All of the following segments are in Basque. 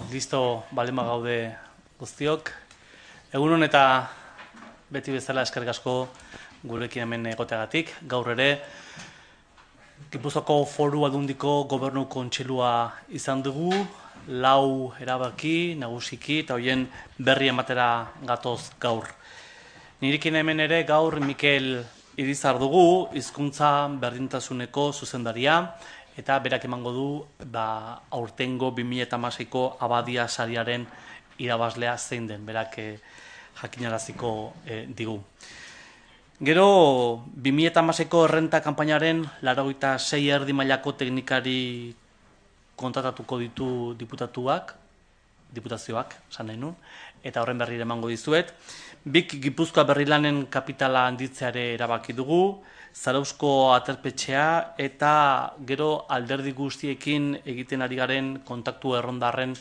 Listo, balema gaude guztiok. Egunon eta beti bezala eskerrik asko gurekin hemen egoteagatik. Gaur ere, Gipuzkoako Foru Aldundiko Gobernu Kontseilua izan dugu, 4 erabaki, nagusiki, eta hoien berri ematera gatoz gaur. Nirekin hemen ere gaur Mikel Irizar dugu, hizkuntza berdintasuneko zuzendaria, eta berak emango du aurtengo 2016ko Abadia sariaren irabazlea zein den, berak jakinaraziko digu. Gero, 2016ko errenta kanpainaren 86 erdi mailako teknikari kontratatuko ditu diputazioak, esan nahi nun, eta horren berri emango dizuet. BIK Gipuzkoa Berrilanen kapitala handitzeare erabaki dugu, Zarauzko aterpetxea eta gero alderdi guztiekin egiten ari garen kontaktu errondarren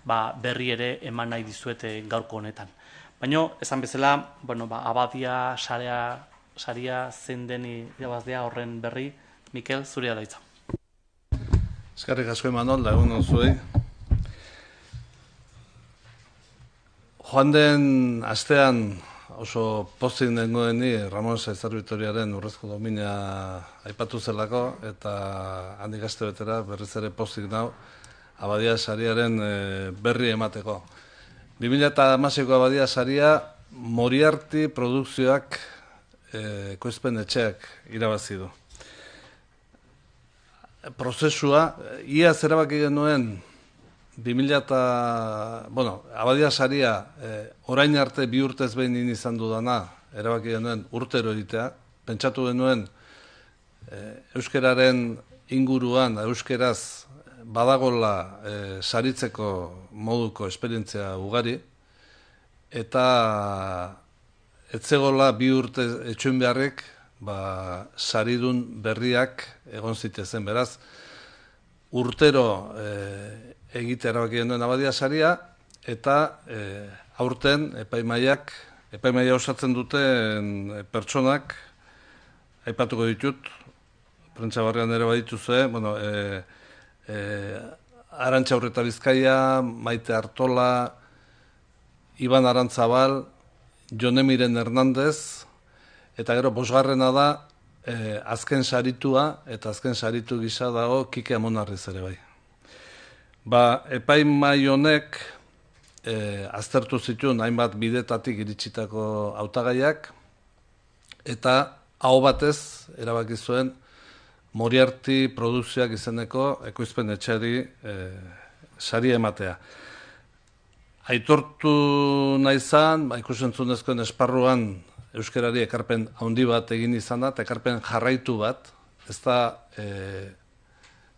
berri ere eman nahi dizuete gaurko honetan. Baina, esan bezala, Abadia saria zein den irabazlea horren berri, Mikel, zurea da hitza. Eskerrik asko Imanol, egun on zuei. Joan den astean oso pozik nengoen ni Ramon Saizar Vitoriaren urrezko domina aipatu zelako, eta handik aste betera berriz ere pozik nau Abadia sariaren berri emateko. 2016ko Abadia saria Moriarty produkzioak ekoizpen etxeak irabazi du. Prozesua, iaz erabaki genuen Abadia saria orain arte 2 urtez behin izan dudana, erabaki genuen urtero egitea. Pentsatu genuen euskeraren inguruan, euskeraz badagola saritzeko moduko esperientzia ugari, eta etzegola 2 urte etxoin beharrek saridun berriak egon zitezen. Beraz, urtero egitea erabaki genuen Abadia saria, eta aurten epaimaia osatzen duten pertsonak aipatuko ditut, prentsa barrian ere badituzue, Arantxa Urreta Bizkaia, Maite Artola, Iban Arantzabal, Jonemiren Hernandez, eta gero 5. da azken saritua, eta azken saritu gisa dago Kike Amonarriz ere bai. Epaimai honek aztertu zituen hainbat bidetatik iritsitako hautagaiak, eta aho batez erabaki zuen Moriarty produkzioak izeneko ekoizpen etxeari saria ematea. Aitortu nahi zan, ikusentzunezkoen esparruan euskarari ekarpen handi bat egin izan da, eta ekarpen jarraitu bat, ez da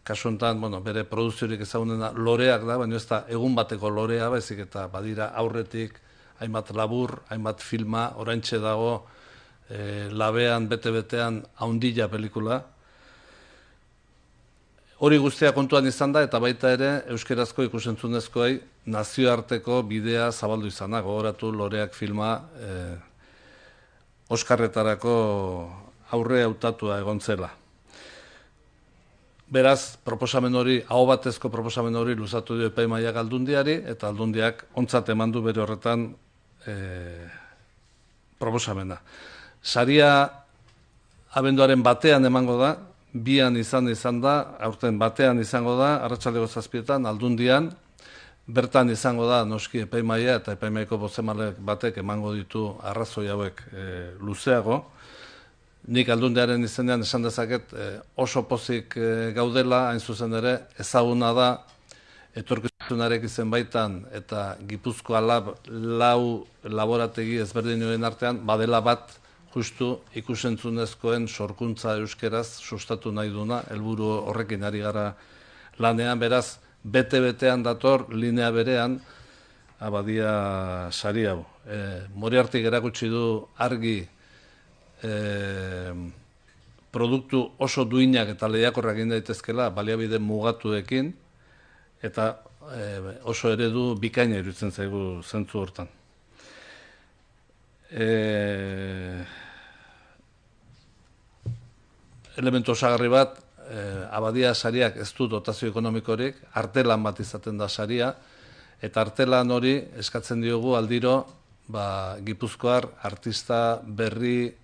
kasu honetan, bere produziorik ezagunena loreak da, baina ez da egun bateko lorea, baizik eta badira aurretik hainbat labur, hainbat filma, oraintxe dago labean, bete-betean haundila pelikula. Hori guztia kontuan izan da, eta baita ere euskerazko ikusentzunezkoei nazioarteko bidea zabaldu izana, gogoratu loreak filma Oskarretarako aurre hautatua egon zela. Beraz, proposamen hori, aho batezko proposamen hori luzatu dio epaimaiak Aldundiari, eta Aldundiak ontzat eman du bere horretan proposamena. Saria abenduaren batean emango da, 2an izan da, aurten batean izango da, arratsaldeko 7etan, Aldundian, bertan izango da noski epaimaia, eta epaimaiko bozemale batek emango ditu arrazoi hauek luzeago. Nik Aldundiaren izenean esan dezaket oso pozik gaudela, hain zuzen ere, ezaguna da, etorkizunarek izen baitan, eta Gipuzkoa Lab 4 laborategi ezberdinoen artean, badela bat, justu ikusentzunezkoen sorkuntza euskeraz sustatu nahi duna, helburu horrekin ari gara lanean, beraz, bete-betean dator, linea berean, Abadia sari hau. Moriartyk erakutsi du argi produktu oso duinak eta lehiakorrak egin daitezkela, baliabide mugatuekin, eta oso eredu bikaina iruditzen zaigu zentzu hortan. Elementu osagarri bat, abadia sariak ez du dotazio ekonomikorik, artelan bat izaten da saria, eta artelan hori eskatzen diogu aldiro Gipuzkoar artista berri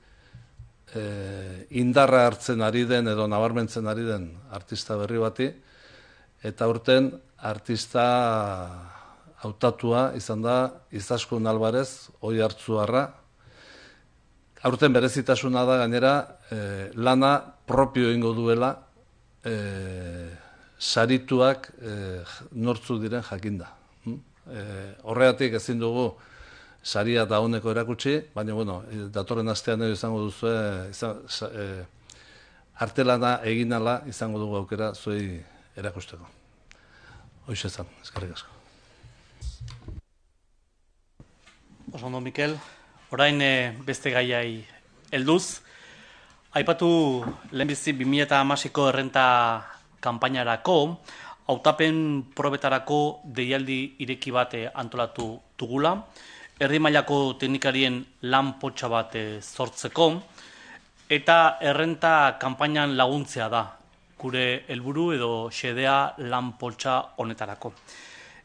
indarra hartzen ari den edo nabarmentzen ari den artista berri bati, eta urten artista hautatua izan da Izaskun Alvarez, Oiartzuarra. Aurten berezitasuna da gainera lana propio egingo duela sarituak nortzuk diren jakinda. Horregatik ezin dugu saria dagoeneko erakutsi, baina datorren astean izango duzu artelana egin ala izango dugu aukera zuei erakusteko. Hoxe zan, eskerrik asko. Oso ondo, Mikel. Orain beste gaiai helduz. Aipatu lehenbizi 2016ko errenta kanpainarako, hautapen probetarako deialdi ireki bat antolatu dugula, herri mailako teknikarien lan poltsa bat sortzeko, eta errenta kanpainan laguntzea da, gure helburu edo xedea lan poltsa honetarako.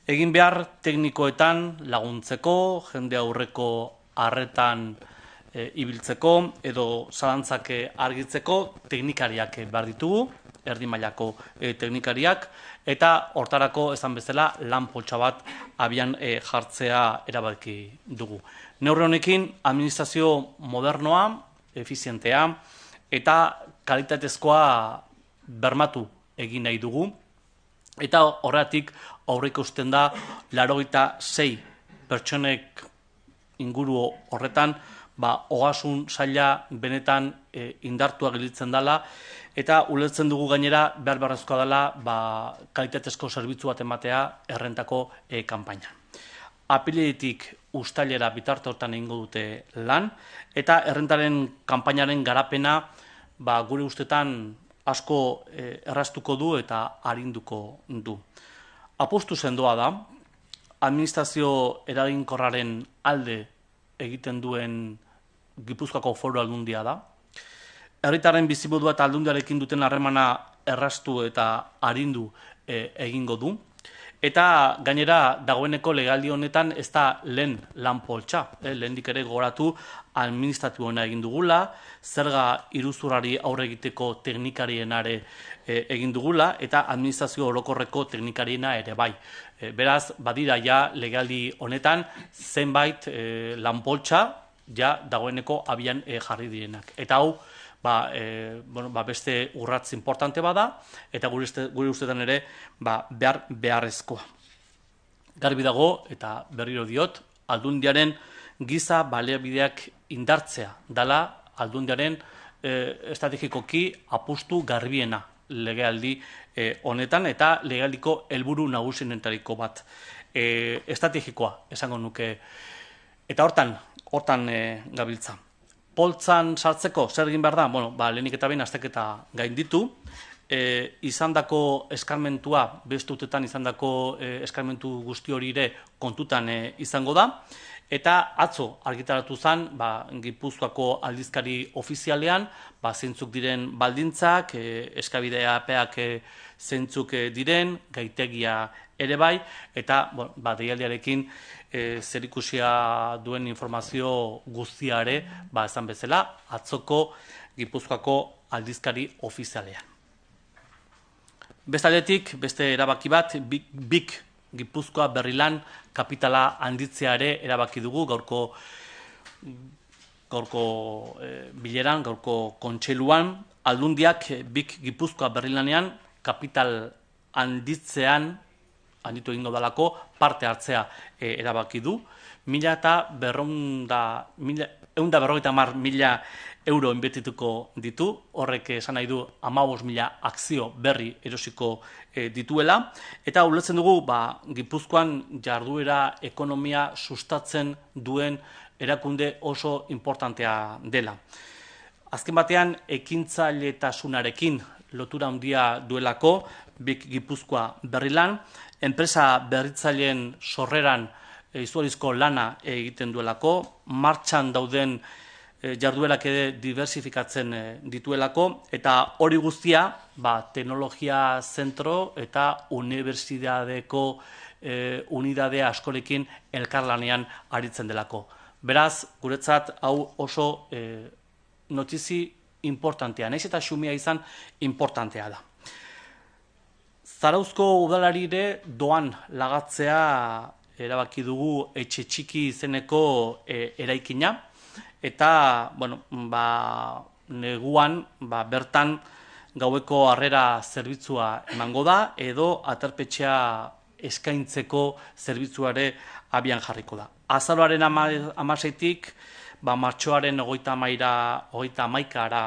Egin behar teknikoetan laguntzeko, jende aurreko arretan ibiltzeko edo zalantzak argitzeko teknikariak behar ditugu, erdi mailako teknikariak, eta hortarako esan bezala lan poltsa bat abian jartzea erabaki dugu. Neurri honekin administrazio modernoa, efizientea eta kalitatezkoa bermatu egin nahi dugu, eta horregatik aurreikusten da 86 pertsonek inguru horretan ogasun saila benetan indartua gelditzen dela, eta ulertzen dugu gainera behar beharrezkoa dela kalitatezko zerbitzu bat ematea errentako kanpaina. Apiriletik uztailera bitarte hortan egingo dute lan, eta errentaren kanpainaren garapena gure ustetan asko erraztuko du eta arinduko du. Apustu sendoa da, administrazio eraginkorraren alde egiten duen Gipuzkoako Foru Aldundia da. Herritarren bizimodua eta aldundiarekin duten harremana erraztu eta arindu egingo du. Eta gainera dagoeneko legaldi honetan ez da lehen lan poltsa. Lehendik ere gogoratu administratiboena egin dugula, zerga iruzurrari aurre egiteko teknikarienare egin dugula, eta administrazio orokorreko teknikariena ere bai. Beraz, badira ja legaldi honetan zenbait lan poltsa ja dagoeneko abian jarri direnak. Eta hau, beste urratz importante bada, eta gure ustetan ere beharrezkoa. Garbi dago, eta berriro diot, aldundiaren giza baliabideak indartzea dala aldundiaren estrategikoki apustu garbiena legealdi honetan, eta legealdiko helburu nagusienentariko bat estrategikoa esango nuke. Eta hortan gabiltza. Poltzan sartzeko zer egin behar da? Lehenik eta behin azterketa gainditu, izandako eskarmentua, beste urtetan izandako eskarmentu guzti hori ere kontutan izango da, eta atzo argitaratu zen Gipuzkoako aldizkari ofizialean zeintzuk diren baldintzak, eskabideapeak zeintzuk diren, gaitegia ere bai, eta deialdiarekin zerikusia duen informazio guztiare, esan bezala, atzoko Gipuzkoako aldizkari ofizialean. Bestaldetik, beste erabaki bat, BIK Gipuzkoa Berrilan kapitala handitzea ere erabaki dugu gaurko bileran, gaurko kontseiluan, aldundiak BIK Gipuzkoa Berrilanean kapital handitzean handitu egingo dalako parte hartzea erabaki du. 150.000 euro inbertituko ditu, horrek esan nahi du 15.000 akzio berri erosiko dituela, eta ulertzen dugu Gipuzkoan jarduera ekonomia sustatzen duen erakunde oso importantea dela. Azken batean, ekintzailetazunarekin lotura handia duelako BIK Gipuzkoa Berrilan, enpresa berritzaileen sorreran izugarrizko lana egiten duelako, martxan dauden jarduerak ere diversifikatzen dituelako, eta hori guztia teknologia zentro eta unibertsitateko unidade askorekin elkarlanean aritzen delako. Beraz, guretzat hau oso notizi importantea, nahiz eta xumea izan importantea da. Zarauzko udalarire doan lagatzea erabaki dugu etxe txiki izeneko eraikina, eta neguan bertan gaueko harrera zerbitzua emango da, edo aterpetxea eskaintzeko zerbitzuare abian jarriko da. Azaroaren 16-tik, martxoaren 31-ara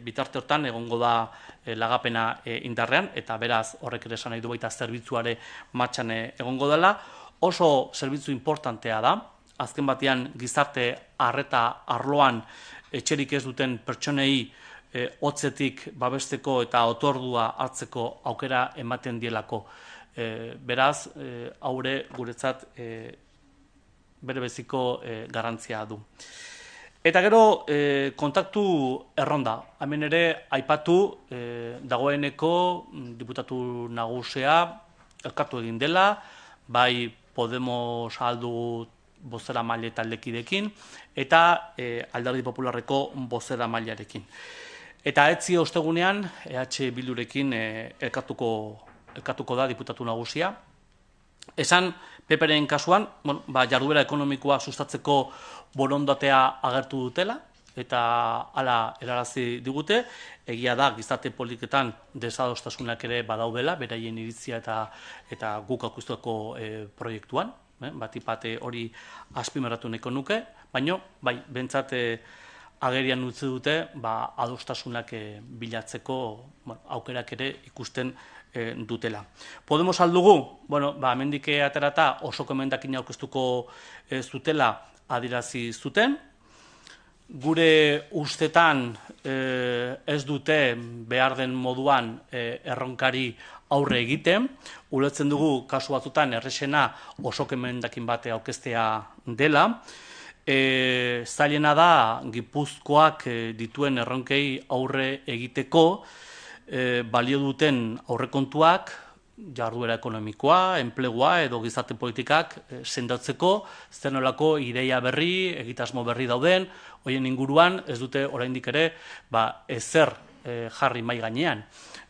bitarte hortan egongo da lagapena indarrean, eta beraz horrek ere esan nahi du baita zerbitzuare martxan egongo dela. Oso zerbitzu importantea da, azken batean gizarte arreta arloan etxerik ez duten pertsonei hotzetik babesteko eta otordua hartzeko aukera ematen dielako. Beraz, haure guretzat berebeziko garrantzia du. Eta gero, kontaktu erronda. Hemen ere, aipatu dagoeneko diputatu nagusia elkartu egin dela, bai Podemos aldu bozera maile taldekidekin, eta Alderdi Popularreko bozera mailearekin. Eta etzi ostegunean, EH Bildurekin elkartuko da diputatu nagusia. Esan, PPren kasuan, jarduera ekonomikoa sustatzeko borondatea agertu dutela, eta hala erarazi digute, egia da gizarte politiketan desadostasunak ere badaudela, beraien iritzia eta guk aurkeztutako proiektuan, batipat hori azpimarratu nahiko nuke, baina behintzat agerian utzi dute adostasunak bilatzeko aukerak ere ikusten dutela. Podemos aldugu, hemendik aterata osoko emendakina aurkeztuko zutela adierazi zuten. Gure ustetan ez dute behar den moduan erronkari aurre egiten. Ulertzen dugu kasu batzutan errexena osoko emendakin bate aurkeztea dela. Zailena da Gipuzkoak dituen erronkei aurre egiteko balio duten aurrekontuak, jarduera ekonomikoa, enplegua edo gizarte politikak sendatzeko, zer nolako ideia berri, egitasmo berri dauden, horien inguruan ez dute oraindik ere ezer jarri mai gainean.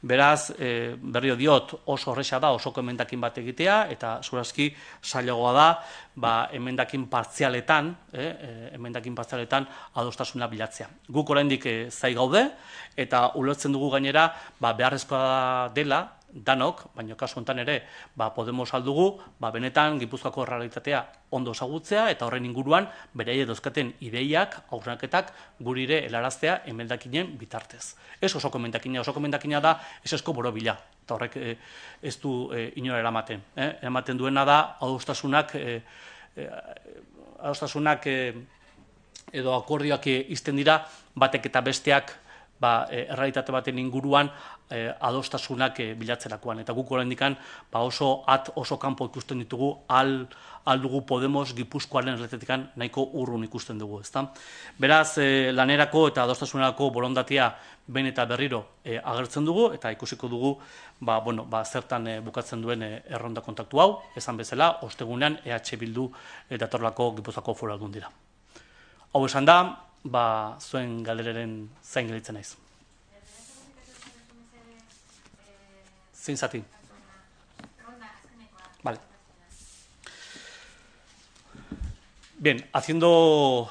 Beraz, berrio diot, oso horreza da osoko emendakin bat egitea, eta zurazki zailagoa da emendakin partzialetan adostasuna bilatzea. Guk oraindik zai gaude, eta ulertzen dugu gainera beharrezkoa dela, danok, baina kasu honetan ere Podemos aldugu, benetan Gipuzkoako errealitatea ondo ezagutzea eta horren inguruan beraiek dauzkaten ideiak, hausnarketak gurire helaraztea emendakinen bitartez. Ez osoko emendakina da esesko borobila, eta horrek ez du inora eramaten. Eramaten duena da adostasunak edo akordioak izten dira batek eta besteak errealitate baten inguruan adostasunak bilatzerakoan. Eta guk oraindik oso kanpo ikusten ditugu, aldugu Podemos Gipuzkoaren errealitatetik nahiko urrun ikusten dugu. Beraz, lanerako eta adostasunerako borondatea behin eta berriro agertzen dugu, eta ikusiko dugu zertan bukatzen duen erronda kontaktu hau, esan bezala, ostegunean EH Bildu datorlako Gipuzkoako Foru Aldundira. Hau esan da, zuen galderaren zain gelitzen naiz. Zein zati? Vale. Bien, haciendo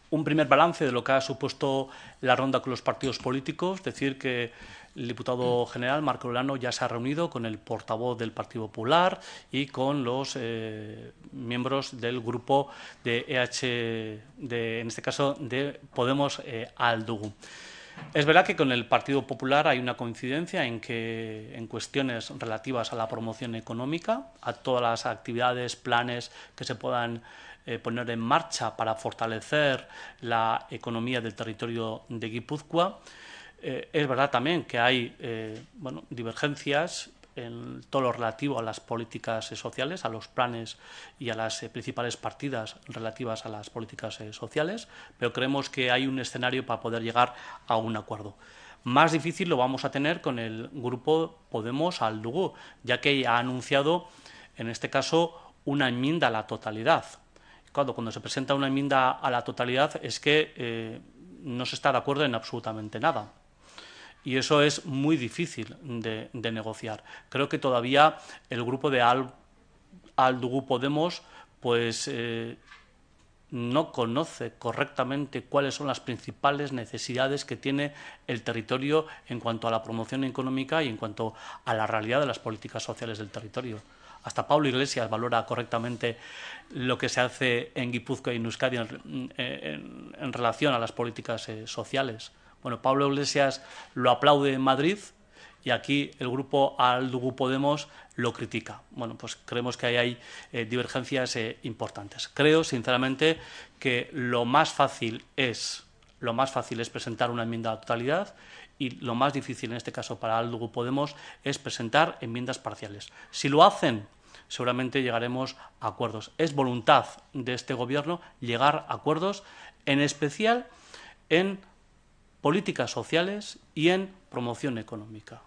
un primer balance de lo que ha supuesto la ronda con los partidos políticos, decir que el diputado general, Marco Olano, ya se ha reunido con el portavoz del Partido Popular y con los miembros del grupo de en este caso, de Podemos Aldugu. Es verdad que con el Partido Popular hay una coincidencia en cuestiones relativas a la promoción económica, a todas las actividades, planes que se puedan poner en marcha para fortalecer la economía del territorio de Guipúzcoa. Es verdad también que hay divergencias en todo lo relativo a las políticas sociales, a los planes y a las principales partidas relativas a las políticas sociales, pero creemos que hay un escenario para poder llegar a un acuerdo. Más difícil lo vamos a tener con el grupo Podemos al Dugu, ya que ha anunciado, en este caso, una enmienda a la totalidad. Cuando se presenta una enmienda a la totalidad es que no se está de acuerdo en absolutamente nada. Y eso es muy difícil de negociar. Creo que todavía el grupo de al Dugu Podemos pues no conoce correctamente cuáles son las principales necesidades que tiene el territorio en cuanto a la promoción económica y en cuanto a la realidad de las políticas sociales del territorio. Hasta Pablo Iglesias valora correctamente lo que se hace en Guipúzcoa y en Euskadi en relación a las políticas sociales. Bueno, Pablo Iglesias lo aplaude en Madrid y aquí el grupo al Dugu Podemos lo critica. Bueno, pues creemos que ahí hay divergencias importantes. Creo, sinceramente, que lo más fácil es presentar una enmienda a la totalidad y lo más difícil en este caso para al Dugu Podemos es presentar enmiendas parciales. Si lo hacen, seguramente llegaremos a acuerdos. Es voluntad de este gobierno llegar a acuerdos, en especial en políticas sociales y en promoción económica,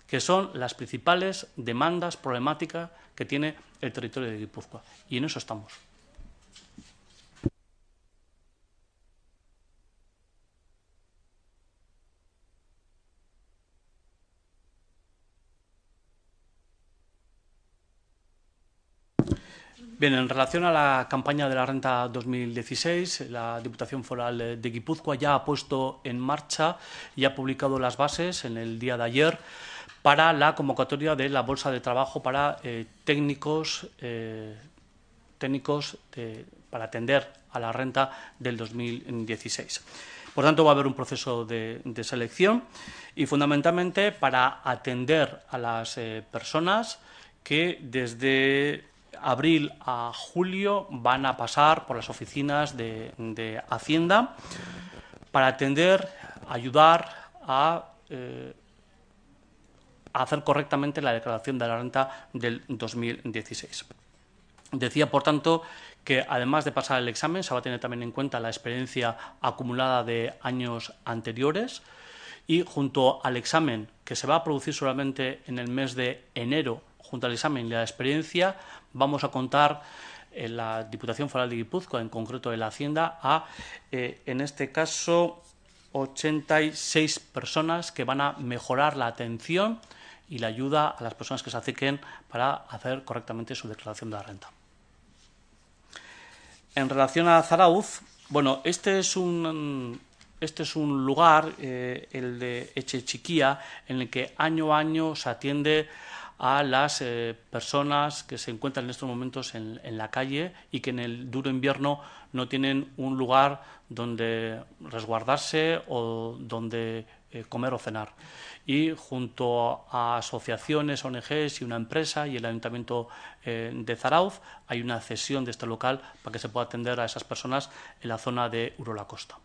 que son las principales demandas problemáticas que tiene el territorio de Guipúzcoa. Y en eso estamos. Bien, en relación a la campaña de la Renta 2016, la Diputación Foral de Guipúzcoa ya ha puesto en marcha y ha publicado las bases en el día de ayer para la convocatoria de la Bolsa de Trabajo para técnicos para atender a la renta del 2016. Por tanto, va a haber un proceso de selección y, fundamentalmente, para atender a las personas que desde abril a julio van a pasar por las oficinas de Hacienda para atender, ayudar a hacer correctamente la declaración de la renta del 2016. Decía, por tanto, que además de pasar el examen se va a tener también en cuenta la experiencia acumulada de años anteriores y junto al examen, que se va a producir solamente en el mes de enero, junto al examen y la experiencia, vamos a contar en la Diputación Foral de Guipúzcoa, en concreto de la Hacienda, a, en este caso, 86 personas que van a mejorar la atención y la ayuda a las personas que se acerquen para hacer correctamente su declaración de la renta. En relación a Zarauz, bueno, este es un lugar, el de Echechiquía, en el que año a año se atiende a las personas que se encuentran en estos momentos en la calle y que en el duro invierno no tienen un lugar donde resguardarse o donde comer o cenar. Y junto a asociaciones, ONGs y una empresa y el Ayuntamiento de Zarauz hay una cesión de este local para que se pueda atender a esas personas en la zona de Urola Costa.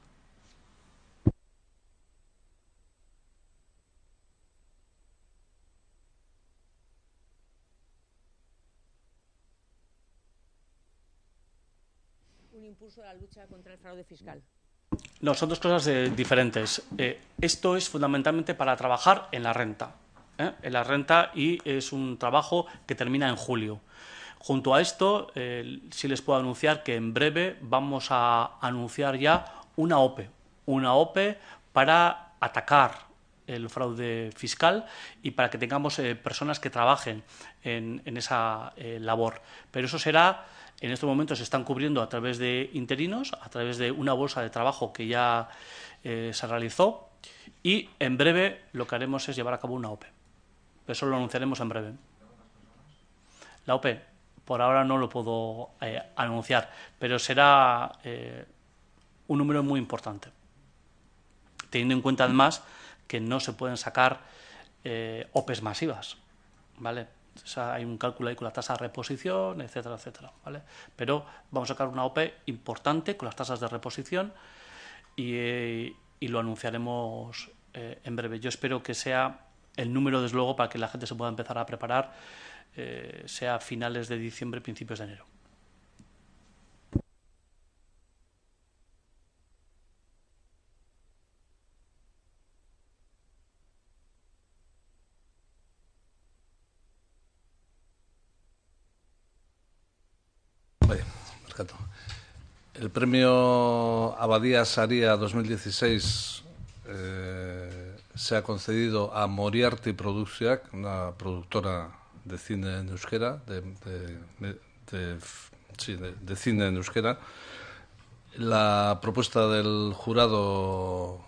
Un impulso a la lucha contra el fraude fiscal. No, son dos cosas diferentes. Esto es fundamentalmente para trabajar en la renta. En la renta, y es un trabajo que termina en julio. Junto a esto, sí les puedo anunciar que en breve vamos a anunciar ya una OPE para atacar el fraude fiscal y para que tengamos personas que trabajen en esa labor. Pero eso será, en estos momentos se están cubriendo a través de interinos, a través de una bolsa de trabajo que ya se realizó, y en breve lo que haremos es llevar a cabo una OPE. Eso lo anunciaremos en breve. La OPE, por ahora no lo puedo anunciar, pero será un número muy importante, teniendo en cuenta además que no se pueden sacar OPEs masivas, ¿vale? O sea, hay un cálculo ahí con la tasa de reposición, etcétera, etcétera, ¿vale? Pero vamos a sacar una OPE importante con las tasas de reposición y lo anunciaremos en breve. Yo espero que sea el número, desde luego, para que la gente se pueda empezar a preparar, sea a finales de diciembre, principios de enero. El premio Abadía Saria 2016 se ha concedido a Moriarty Produkzioak, una productora de cine en euskera, de cine en euskera. La propuesta del jurado,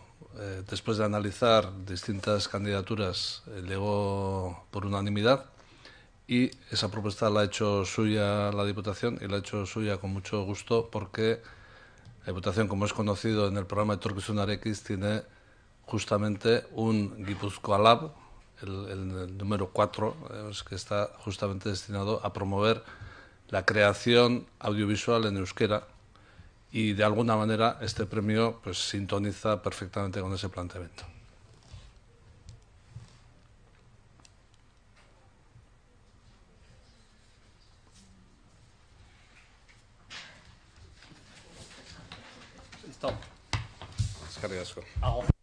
después de analizar distintas candidaturas, llegó por unanimidad. Y esa propuesta la ha hecho suya la Diputación, y la ha hecho suya con mucho gusto, porque la Diputación, como es conocido en el programa Etorkizuna X, tiene justamente un Gipuzkoa Lab, el número 4, que está justamente destinado a promover la creación audiovisual en euskera, y de alguna manera este premio pues sintoniza perfectamente con ese planteamiento. Listo. Eskerrik asko. Agur.